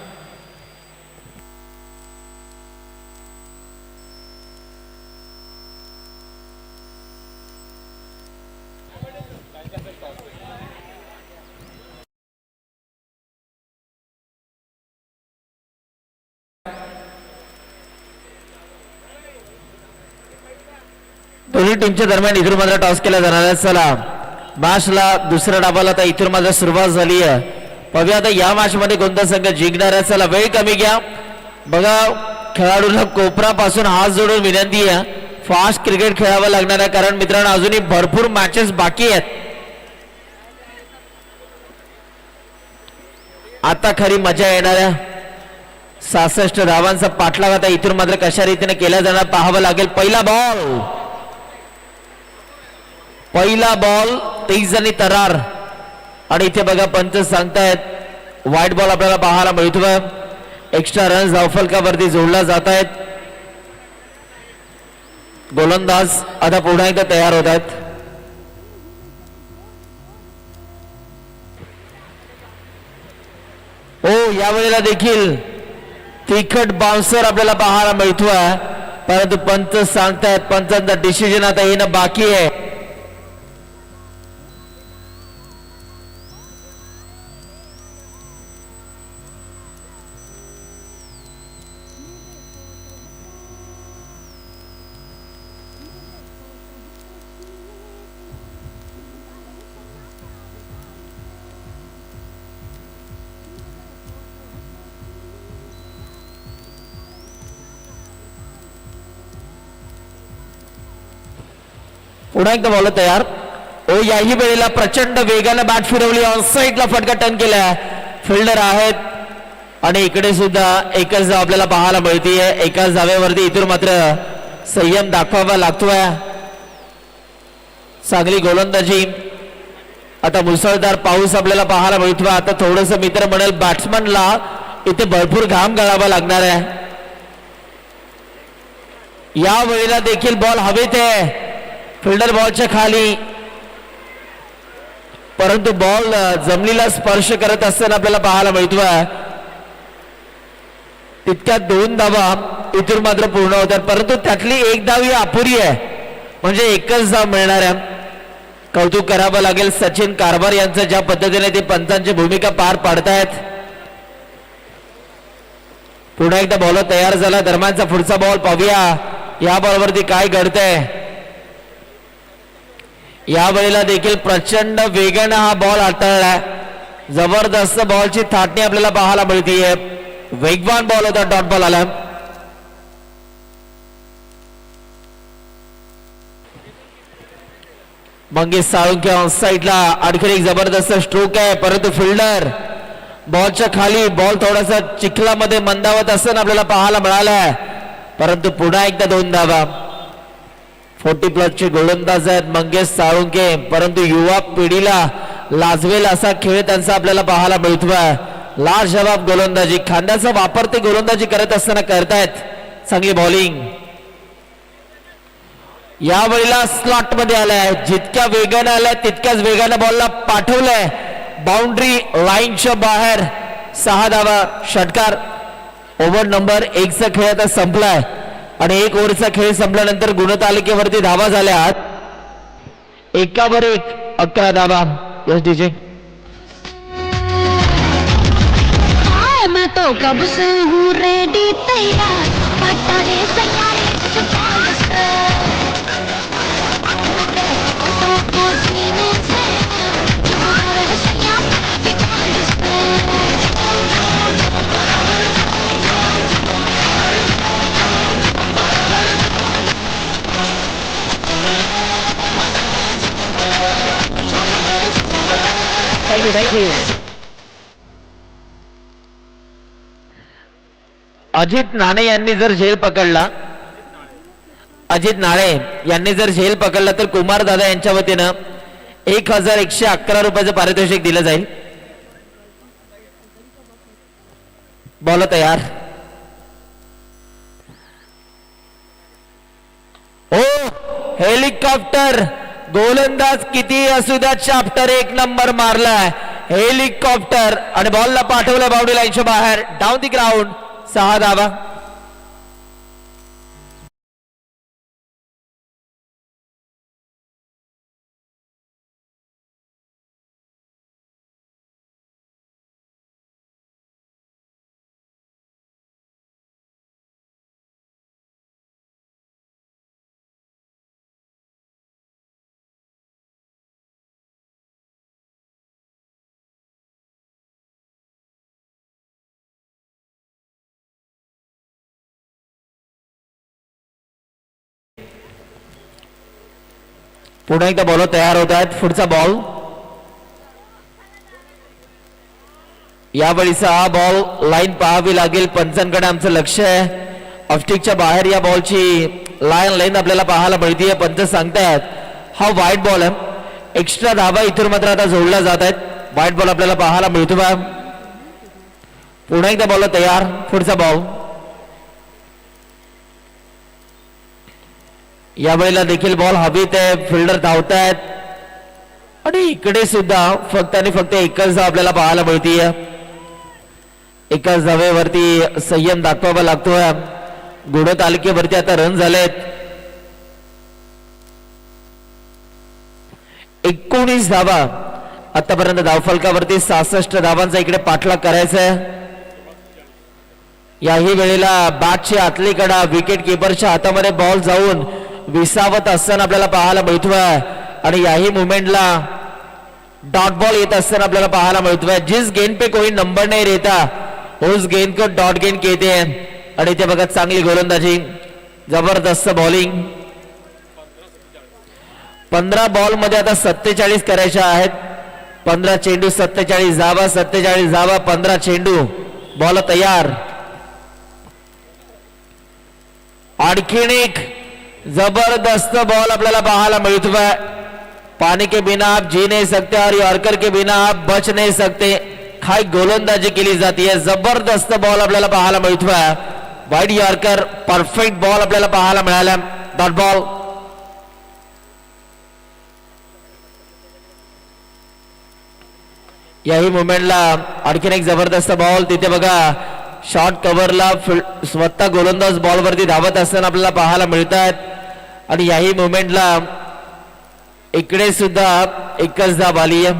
दोन्ही टीमच्या दरम्यान इथून मात्र टॉस केला जाणार आहे. चला मॅचला दुसऱ्या डाबाला आता इथून मात्र सुरुवात झाली आहे. बघूया आता या मॅच मध्ये कोणता संघ जिंकणार आहे. चला वेळ कमी घ्या. बघा खेळाडूंना कोपरापासून हात जोडून विनंती आहे फास्ट क्रिकेट खेळावं लागणार आहे कारण मित्रांनो अजूनही भरपूर मॅचेस बाकी आहेत. आता खरी मजा येणार आहे. 66 धावांचा पाठलाग आता इथून मात्र कशा रीतीने केला जाणार पाहावं लागेल. पहिला बॉल 23 जणी तरार आणि इथे बघा पंच सांगतायत व्हाईट बॉल आपल्याला पाहायला मिळतोय. एक्स्ट्रा रन धावफलकावरती जोडला जात आहेत. गोलंदाज आता पुन्हा एकदा तयार होत आहेत. हो यावेळेला देखील तिखट बाउन्सर आपल्याला पाहायला मिळतोय परंतु पंच सांगतायत पंचांचा डिसिजन आता येणं बाकी आहे. पुन्हा एकदा बॉल तयार. ओ याही वेळेला प्रचंड वेगाने बॅट फिरवली ऑन साइडला फटका टर्न केला. फिल्डर आहेत आणि इकडे सुद्धा एकच धाव आपल्याला पाहायला मिळतीये. एकाच धावेवरती इथून मात्र संयम दाखवावा लागतोय. चांगली गोलंदाजी. आता मुसळधार पाऊस आपल्याला पाहायला मिळतोय. आता थोडस मित्र म्हणेल बॅट्समनला इथे भरपूर घाम गाळावा लागणार आहे. या वेळेला देखील बॉल हवेत आहे फिल्डर बॉलच्या खाली परंतु बॉल जमिनीला स्पर्श करत असताना आपल्याला पाहायला मिळतोय. तितक्या 2 धावा इथून मात्र पूर्ण होतात परंतु त्यातली एक धाव ही अपुरी आहे म्हणजे एकच धाव मिळणार आहे. कौतुक करावं लागेल सचिन कारभार यांचं ज्या पद्धतीने ते पंचांची भूमिका पार पाडतायत. पुन्हा एकदा बॉलर तयार झाला. दरम्यानचा पुढचा बॉल पाहूया या बॉलवरती काय घडतंय. या वेळेला देखील प्रचंड वेगाने हा बॉल हाताळलाय. जबरदस्त बॉलची थाटणी आपल्याला पाहायला मिळतीये. वेगवान बॉल होता डॉट बॉल आला. मंगेश साळुंखे ऑन साइडला आणखी एक जबरदस्त स्ट्रोक आहे परंतु फिल्डर बॉलच्या खाली बॉल थोडासा चिखलामध्ये मंदावत असताना आपल्याला पाहायला मिळालाय परंतु पुन्हा एकदा 2 धावा. 40+ चे गोलंदाज आहेत मंगेश साळुंके, परंतु युवा पिढीला लाजवेल असा खेळ त्यांचा आपल्याला पाहायला मिळतोय. लाजवाब गोलंदाजी, खांद्याचा वापर ते गोलंदाजी करत असताना करतायत. चांगली बॉलिंग यावेळेला स्लॉट मध्ये आलाय. जितक्या वेगाने आलाय तितक्याच वेगाने बॉलला पाठवलंय बाउंड्री लाईनच्या बाहेर. 6 धावा षटकार. ओव्हर नंबर 1 चा खेळ आता संपलाय आणि 1 ओव्हरचा खेळ संपल्यानंतर गुणतालिकेवरती धावा झाल्या 1 11 धावा. Yes DJ. मैं तो कब से हूँ रेडी तैयार, पटारे सैयारे चुपाल से को सीने से चुपाल सैया बिकाल से. थँक्यू. अजित नाणे यांनी जर झेल पकडला, अजित नाळे यांनी जर झेल पकडला तर कुमार दादा यांच्या वतीनं 1111 रुपयाचं पारितोषिक दिलं जाईल. बॉल तयार. ओ हेलिकॉप्टर गोलंदाज किती असू द्या, चाप्टर 1 नंबर मारलाय हेलिकॉप्टर आणि बॉलला पाठवलं बाउंड्री लाईनच्या बाहेर. Down the ground. 6 धावा. पुन्हा एकदा बॉल तयार होत आहेत. पुढचा बॉल. यावेळीचा हा बॉल लाईन पाहावी लागेल. पंचांकडे आमचं लक्ष आहे. ऑफस्टिकच्या बाहेर या बॉलची लाईन आपल्याला पाहायला मिळते. पंच सांगतायत हा वाईट बॉल आहे. एक्स्ट्रा धावा इथून मात्र आता जोडल्या जात आहेत. वाईट बॉल आपल्याला पाहायला मिळतो. पुन्हा एकदा बॉल तयार. पुढचा बॉल. यावेळेला देखील बॉल हवीत आहे. फिल्डर धावतायत आणि इकडे सुद्धा फक्त आणि फक्त एकच धाव आपल्याला पाहायला मिळतीये. एकाच धावेवरती संयम दाखवावा लागतोय. गुणतालिकेवरती आता रन झालेत 19 धावा. आतापर्यंत धावफलकावरती 66 धावांचा इकडे पाठलाग करायचा आहे. याही वेळेला बॅटची आतली कडा विकेट किपरच्या हातामध्ये बॉल जाऊन विसावत असताना आपल्याला पाहायला मिळतोय आणि याही मुवमेंटला डॉट बॉल येत असताना आपल्याला पाहायला मिळतोय. जिस गेंद पे कोई नंबर नहीं रहता उस गेंद को डॉट गेंद कहते हैं. आणि ते बघा चांगली गोलंदाजी, जबरदस्त बॉलिंग. 15 बॉल मध्ये आता 47 करायच्या आहेत. 15 चेंडू 47 धावा. 47 धावा 15 चेंडू. बॉल तयार. आणखीन एक जबरदस्त बॉल आपल्याला पाहायला मिळतोय. पानी के बिना आप जी नहीं सकते और यॉर्कर के बिना आप बच नहीं सकते. काय गोलंदाजी केली जाते. जबरदस्त बॉल आपल्याला पाहायला मिळतोय. वाईड यॉर्कर परफेक्ट बॉल आपल्याला पाहायला मिळाला. Dot ball. याही मुवमेंटला आणखीन एक जबरदस्त बॉल. तिथे बघा शॉर्ट कव्हरला स्वतः गोलंदाज बॉलवरती धावत असताना आपल्याला पाहायला मिळतात. आणि याही मुवमेंटला इकडे सुद्धा एकच धाव आली आहे.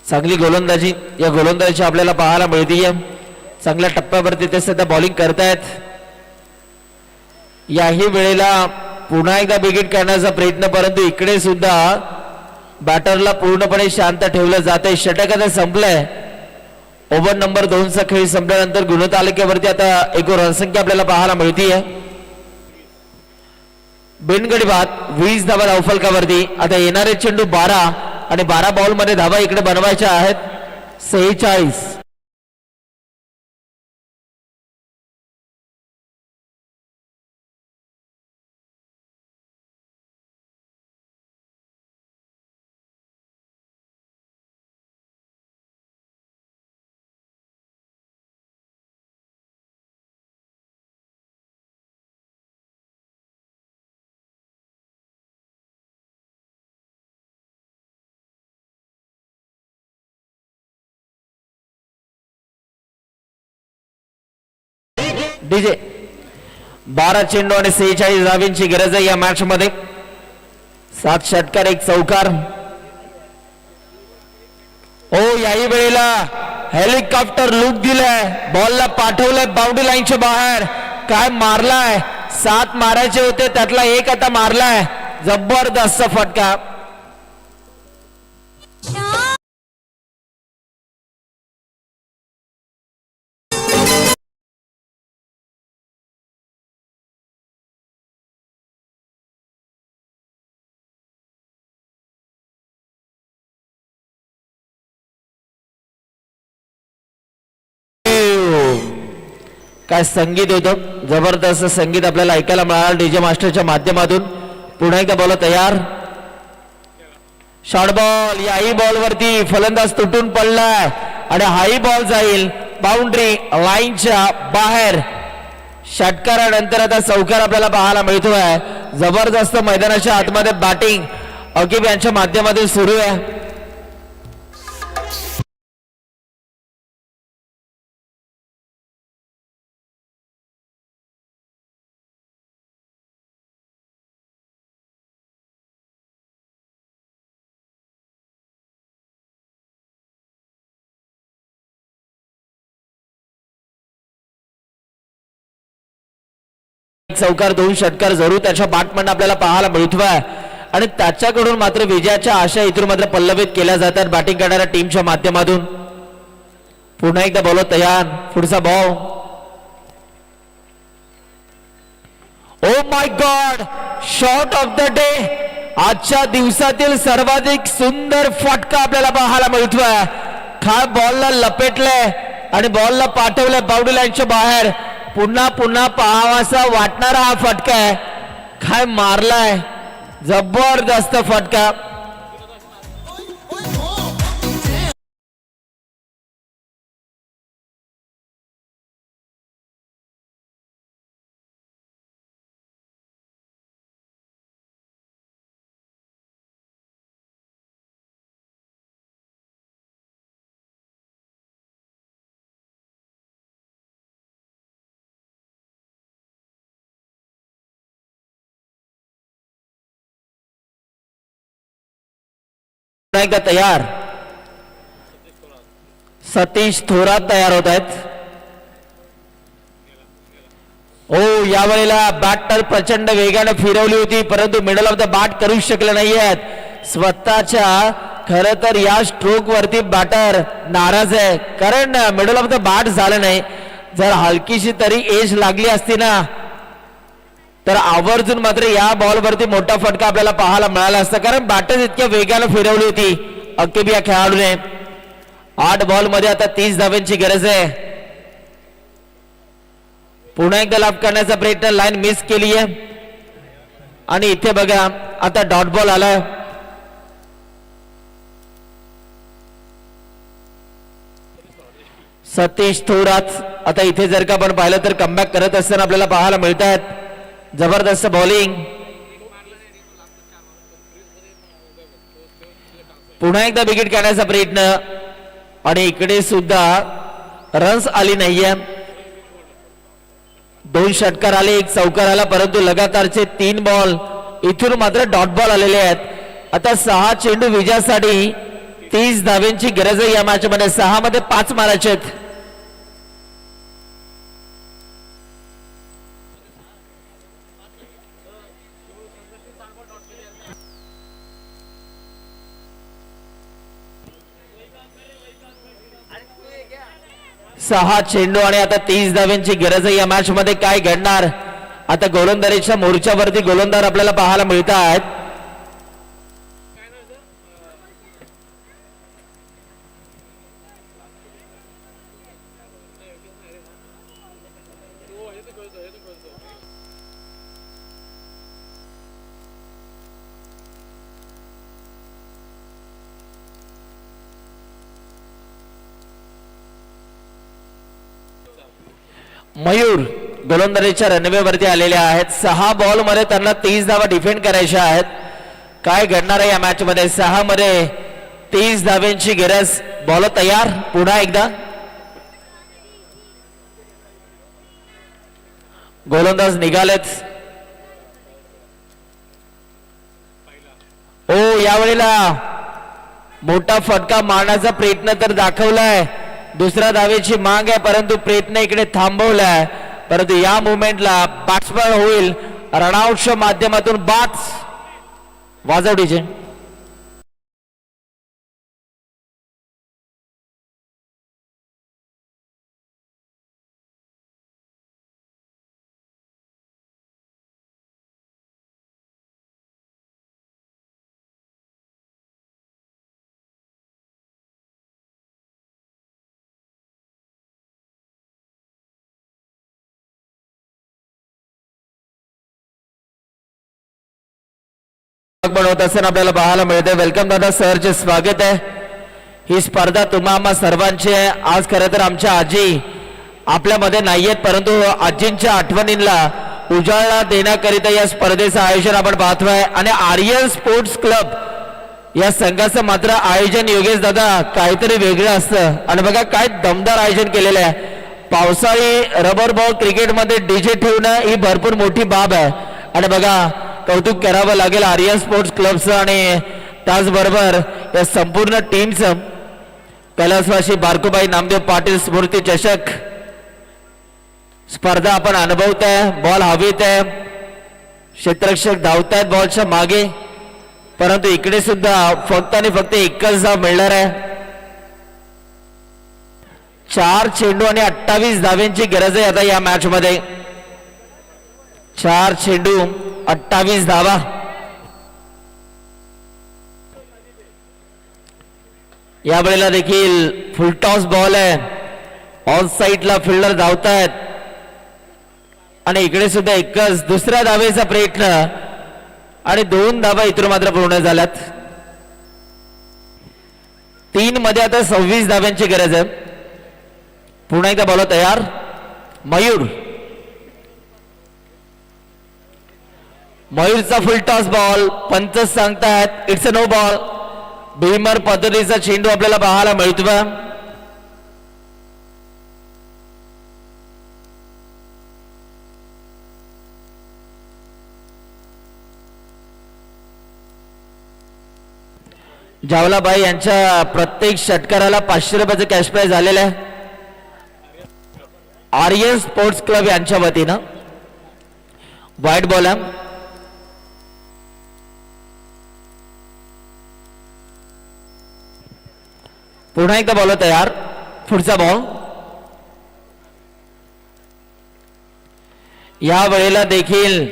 चांगली गोलंदाजी या गोलंदाजी आपल्याला पाहायला मिळतीये. चांगल्या टप्प्यावरती ते सध्या बॉलिंग करतायत. याही वेळेला पुन्हा एकदा विकेट करण्याचा प्रयत्न, परंतु इकडे सुद्धा बॅटरला पूर्णपणे शांत ठेवलं जाते. षटक आता संपलंय. ओव्हर नंबर 2 चा खेळ संपल्यानंतर गुणतालिकेवरती आता एकूण रनसंख्या आपल्याला पाहायला मिळतीये. बिनगडी बाद 20 धावा धावफलकावरती. आता येणारे चेंडू 12 आणि 12 बॉल मध्ये धावा इकडे बनवायच्या आहेत 46. डीजे 12 चेंडू आणि 46 धावांची गरज आहे या मॅच मध्ये. 7 षटकार 1 चौकार. ओ याही वेळेला हेलिकॉप्टर लूक दिलाय, बॉलला पाठवलंय बाउंड्री लाईनच्या बाहेर. काय मारलाय, 7 मारायचे होते त्यातला 1 आता मारलाय. जबरदस्त फटका. काय संगीत होतं, जबरदस्त संगीत आपल्याला ऐकायला मिळालं डीजे मास्टरच्या माध्यमातून. पुन्हा एकदा बॉल तयार. शॉर्ट बॉल, याही बॉल वरती फलंदाज तुटून पडलाय आणि हाही बॉल जाईल बाउंड्री लाईनच्या बाहेर. षटकारानंतर आता चौकार आपल्याला पाहायला मिळतोय. जबरदस्त मैदानाच्या आतमध्ये बॅटिंग अकीब यांच्या माध्यमातून सुरू आहे. चौकार 2 षटकार जरूर त्याच्या बॅटमन आपल्याला पाहायला मिळतोय आणि त्याच्याकडून मात्र विजयाच्या आशा इथून मात्र पल्लवित केल्या जातात बॅटिंग करणाऱ्या टीमच्या माध्यमातून. पुन्हा एकदा बॉल तयार. पुढचा ball. Oh my God, shot of the day. आजच्या दिवसातील सर्वाधिक सुंदर फटका आपल्याला पाहायला मिळतोय. खा बॉलला लपेटलंय आणि बॉलला पाठवलंय बाउंड्री लाईनच्या बाहेर. पुन्हा पुन्हा पाहावासा वाटणारा हा फटका आहे. काय मारलाय, जबरदस्त फटका. एकदा तयार. सतीश थोरात तयार होत आहेत. ओ यावेळेला बॅटर प्रचंड वेगाने फिरवली होती परंतु मिडल ऑफ द बॅट करू शकले नाहीयेत. स्वतःच्या खर तर या स्ट्रोक वरती बॅटर नाराज आहे कारण मिडल ऑफ द बॅट झालं नाही. जर हलकीशी तरी एज लागली असती ना तर आवर्जून मात्र या बॉल वरती मोठा फटका आपल्याला पाहायला मिळाला असता कारण बॅटर इतक्या वेगाने फिरवली होती अकीब या खेळाडूने. 8 बॉल मध्ये आता 30 धावांची गरज आहे. पुन्हा एकदा लाभ करण्याचा प्रयत्न, लाईन मिस केली आहे आणि इथे बघा आता डॉट बॉल आलाय. सतीश थोरात आता इथे जर का आपण पाहिलं तर कमबॅक करत असताना आपल्याला पाहायला मिळत आहेत. जबरदस्त बॉलिंग. पुन्हा एकदा विकेट काढण्याचा प्रयत्न आणि इकडे सुद्धा रन्स आली नाहीये. 2 षटकार आले 1 चौकार आला परंतु लगातारचे 3 बॉल इथून मात्र डॉट बॉल आलेले आहेत. आता 6 चेंडू विजयासाठी 30 धावांची गरज आहे या मॅच मध्ये. 6 मध्ये 5 मारायचे आहेत. सहा चेंडू आणि आता 30 धावांची गरज आहे या मॅच मध्ये. काय घडणार आता गोलंदाजीच्या मोर्चावरती गोलंदाज आपल्याला पाहायला मिळत आहेत. मयूर गोलंदाजीच्या रनवे वरती आलेले आहेत. 6 बॉल मध्ये त्यांना 30 धावा डिफेंड करायच्या आहेत. काय घडणार आहे या मॅच मध्ये? 6 मध्ये 30 धाव्यांची गरज. बॉल तयार. पुन्हा एकदा गोलंदाज निघालेत. ओ यावेळेला मोठा फटका मारण्याचा प्रयत्न तर दाखवलाय. दुसऱ्या धावेची माग आहे परंतु प्रयत्न इकडे थांबवलाय. परंतु या मुवमेंटला बॅट्समॅन होईल रनआउटच्या माध्यमातून बाट्स वाजवडीचे. बनवत असताना आपल्याला पाहायला मिळते. वेलकम दादा सरचे स्वागत आहे. ही स्पर्धा तुम्हा आम्हा सर्वांची आहे. आज खरं तर आमच्या आजी आपल्यामध्ये नाहीयेत परंतु आजींच्या आठवणींना उजाळा देण्याकरिता या स्पर्धेचं आयोजन आपण पाहतोय. आणि आर्यन स्पोर्ट्स क्लब या संघाचं मात्र आयोजन योगेश दादा काहीतरी वेगळं असतं. आणि बघा काय दमदार आयोजन केलेलं आहे. पावसाळी रबर बॉल क्रिकेटमध्ये डीजे ठेवणं ही भरपूर मोठी बाब आहे. आणि बघा कौतुक करावं लागेल आर्यन स्पोर्ट्स क्लबचं आणि त्याचबरोबर या संपूर्ण टीमचं. कैलासवासी बारकुबाई नामदेव पाटील स्मृती चषक स्पर्धा आपण अनुभवताय. बॉल हवेत आहे. क्षेत्ररक्षक धावतायत बॉलच्या मागे परंतु इकडे सुद्धा फक्त आणि फक्त एकच धाव मिळणार आहे. 4 चेंडू आणि 28 धाव्यांची गरज आहे आता या मॅच मध्ये. 4 चेंडू 28 धावा. या वेळेला देखील फुलटॉस बॉल आहे. ऑन साइडला फिल्डर धावतायत आणि इकडे सुद्धा एकच. दुसऱ्या धावेचा प्रयत्न आणि 2 धावा इथून मात्र पूर्ण झाल्यात. 3 मध्ये आता 26 धाव्यांची गरज आहे. पुन्हा एकदा बॉल तयार. मयूर मयूरचा फुल टॉस बॉल. पंच सांगतायत it's a no ball. Beamer पद्धतीचा चेंडू आपल्याला पाहायला मिळतोय. जावलाबाई यांच्या प्रत्येक षटकाराला 500 रुपयाचं कॅश प्राइज झालेलं आहे आर्यन स्पोर्ट्स क्लब यांच्या वतीनं. वाईट बॉल आहे. पुन्हा एकदा बॉल तयार. पुढचा बॉल. या वेळेला देखील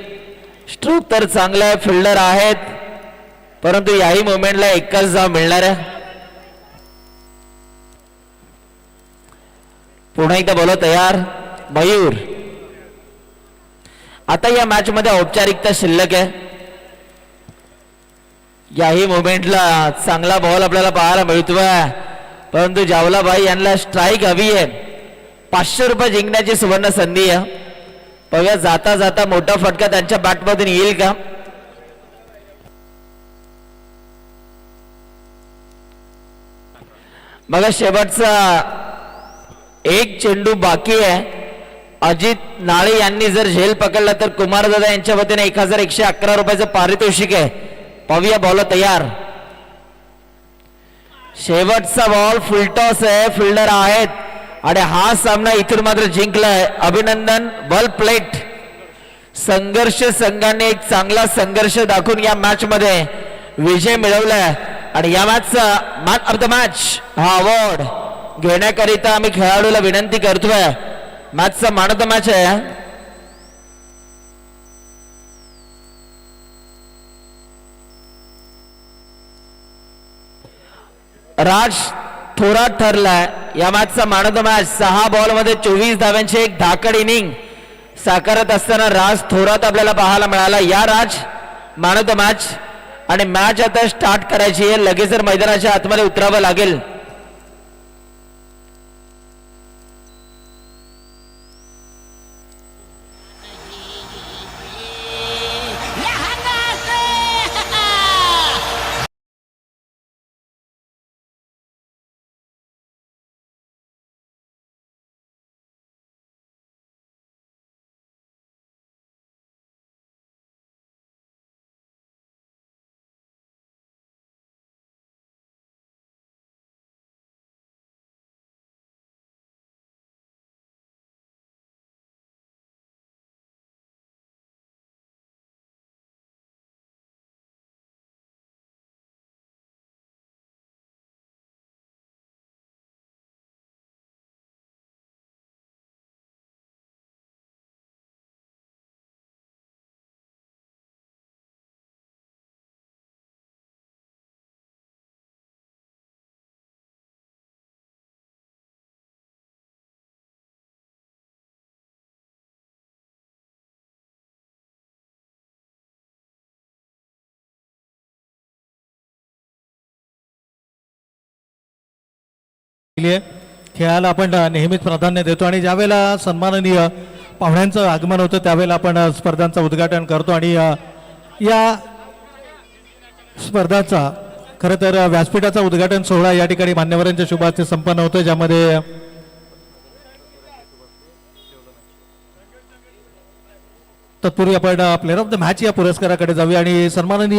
स्ट्रोक तर चांगला आहे. फिल्डर आहेत परंतु याही मोमेंटला एकच धाव मिळणार आहे. पुन्हा एकदा बॉल तयार. मयूर आता या मॅच मध्ये औपचारिकता शिल्लक आहे. याही मोमेंटला चांगला बॉल आपल्याला पाहायला मिळतोय परंतु जावलाबाई यांना स्ट्राईक हवी आहे. 500 रुपये जिंकण्याची सुवर्ण संधी आहे. बघा जाता जाता मोठा फटका त्यांच्या बॅटमधून येईल का? बघा शेवटचा एक चेंडू बाकी आहे. अजित नाळे यांनी जर झेल पकडला तर कुमारदादा यांच्या वतीने 1111 रुपयाचं पारितोषिक आहे. पाहूया बॉल तयार. शेवटचा बॉल फुलटॉस आहे. फिल्डर आहेत आणि हा सामना इथून मात्र जिंकलाय. अभिनंदन. Ball plate. संघर्ष संघाने एक चांगला संघर्ष दाखवून या मॅच मध्ये विजय मिळवलाय आणि या मॅचचा मॅन ऑफ द मॅच हा अवॉर्ड घेण्याकरिता आम्ही खेळाडूला विनंती करतोय. मॅचचा मॅन ऑफ द मॅच आहे राज थोरात ठरलाय. या मॅचचा man of the match. 6 ball मध्ये 24 धाव्यांची एक धाकड इनिंग साकारत असताना राज थोरात आपल्याला पाहायला मिळाला. या राज मॅन ऑफ द मॅच. आणि मॅच आता स्टार्ट करायची आहे. लगेच जर मैदानाच्या आतमध्ये उतरावं लागेल. झालेली आहे. खेळाला आपण नेहमीच प्राधान्य देतो आणि ज्यावेळेला सन्माननीय पाहुण्यांचं आगमन होतं त्यावेळेला आपण स्पर्धांचं उद्घाटन करतो आणि या स्पर्धाचा खरं तर व्यासपीठाचा उद्घाटन सोहळा या ठिकाणी मान्यवरांच्या शुभ हस्ते संपन्न होतो, ज्यामध्ये तत्पूर्वी आपण प्लेअर ऑफ द मॅच या पुरस्काराकडे जाऊया आणि सन्माननीय